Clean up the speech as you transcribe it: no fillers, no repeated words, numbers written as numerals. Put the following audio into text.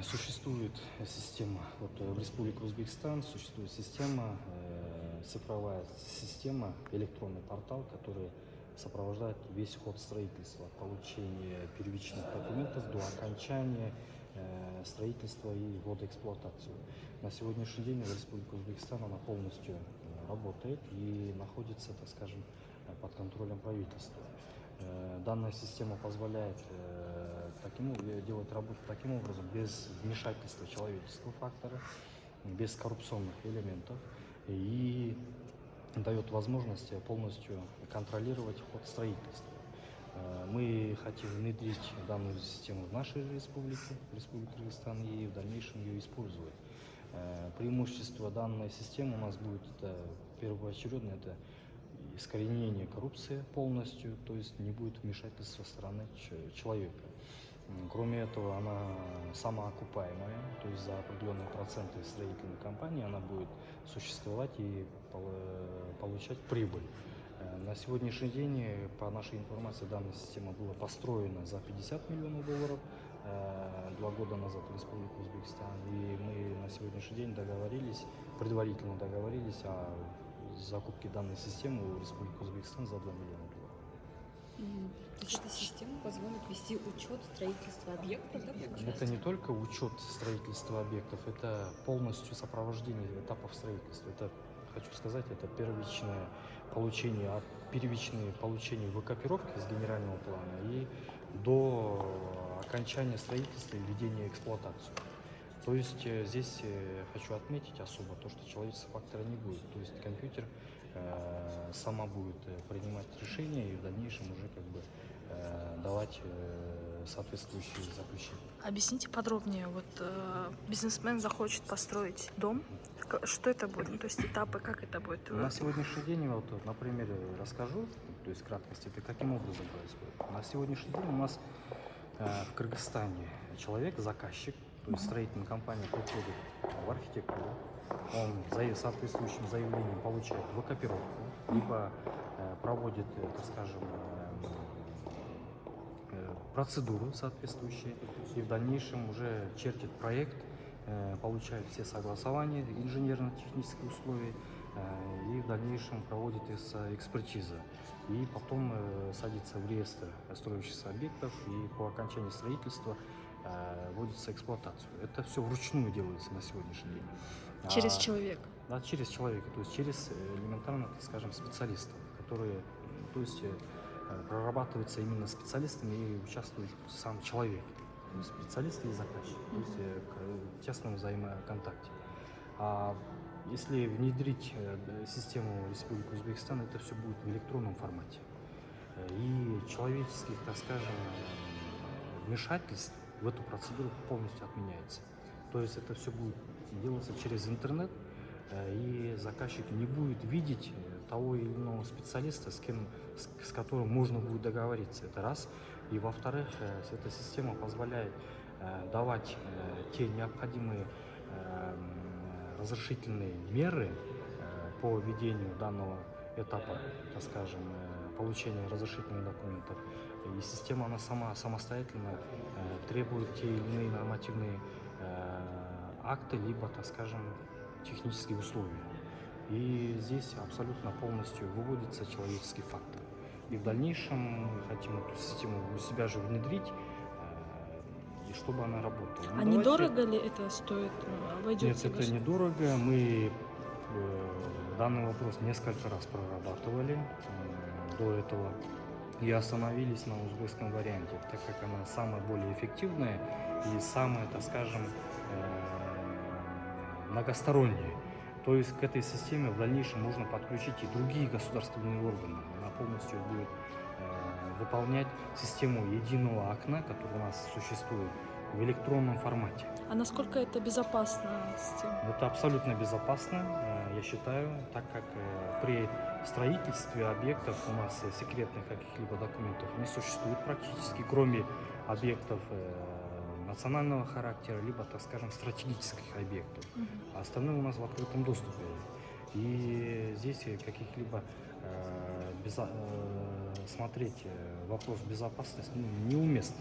Существует система, вот в Республике Узбекистан существует система, цифровая система, электронный портал, который сопровождает весь ход строительства, от получения первичных документов до окончания строительства и ввода в эксплуатацию. На сегодняшний день в Республике Узбекистан она полностью работает и находится, так скажем, под контролем правительства. Данная система позволяет делать работу таким образом, без вмешательства человеческого фактора, без коррупционных элементов, и дает возможность полностью контролировать ход строительства. Мы хотим внедрить данную систему в нашей республике, в Республике Кыргызстан, и в дальнейшем ее использовать. Преимущество данной системы у нас будет, первоочередно, это искоренение коррупции полностью, то есть не будет вмешательства со стороны человека. Кроме этого, она самоокупаемая, то есть за определенные проценты строительной компании она будет существовать и получать прибыль. На сегодняшний день, по нашей информации, данная система была построена за 50 миллионов долларов 2 года назад в Республике Узбекистан, и мы на сегодняшний день предварительно договорились о закупке данной системы в Республике Узбекистан за 2 миллиона долларов. То есть эта система позволит вести учет строительства объектов, да, получается? Это не только учет строительства объектов, это полностью сопровождение этапов строительства. Это, хочу сказать, это первичное получение выкопировки с генерального плана и до окончания строительства и введения в эксплуатацию. То есть здесь хочу отметить особо то, что человеческого фактора не будет. То есть компьютер сама будет принимать решения и в дальнейшем уже давать соответствующие заключения. Объясните подробнее. Вот бизнесмен захочет построить дом. Что это будет? Ну, то есть этапы, как это будет? На сегодняшний день, вот на примере расскажу, то есть в краткости, это каким образом происходит. На сегодняшний день у нас в Кыргызстане человек, заказчик, то есть строительная компания приходит в архитектуру, он соответствующим заявлением получает выкопировку, либо проводит, так скажем, процедуру соответствующие, и в дальнейшем уже чертит проект, получает все согласования, инженерно-технические условия, и в дальнейшем проводится экспертиза. И потом садится в реестр строящихся объектов, и по окончании строительства вводится эксплуатацию. Это все вручную делается на сегодняшний день. Через человека? Да, через человека, то есть через элементарно, так скажем, специалистов, которые, то есть прорабатываются именно специалистами и участвует сам человек, то есть специалисты и заказчик, то есть к тесному взаимоконтакте. А если внедрить систему Республики Узбекистан, это все будет в электронном формате. И человеческих, так скажем, вмешательств в эту процедуру полностью отменяется. То есть это все будет делаться через интернет, и заказчик не будет видеть того или иного специалиста, с которым можно будет договориться. Это раз. И во-вторых, эта система позволяет давать те необходимые разрешительные меры по ведению данного этапа, так скажем, получения разрешительных документов. И система она самостоятельно требует те или иные нормативные акты, либо, так скажем, технические условия. И здесь абсолютно полностью выводится человеческий фактор. И в дальнейшем мы хотим эту систему у себя же внедрить, и чтобы она работала. А недорого ли это стоит? Обойдется? Нет, это недорого. Мы данный вопрос несколько раз прорабатывали до этого и остановились на узбекском варианте, так как она самая более эффективная и самая, так скажем, многосторонняя. То есть к этой системе в дальнейшем можно подключить и другие государственные органы. Она полностью будет выполнять систему единого окна, которая у нас существует в электронном формате. А насколько это безопасно? Это абсолютно безопасно, я считаю, так как при строительстве объектов у нас секретных каких-либо документов не существует практически, кроме объектов национального характера, либо, так скажем, стратегических объектов. А остальное у нас в открытом доступе. И здесь каких-либо смотреть вопрос безопасности неуместно.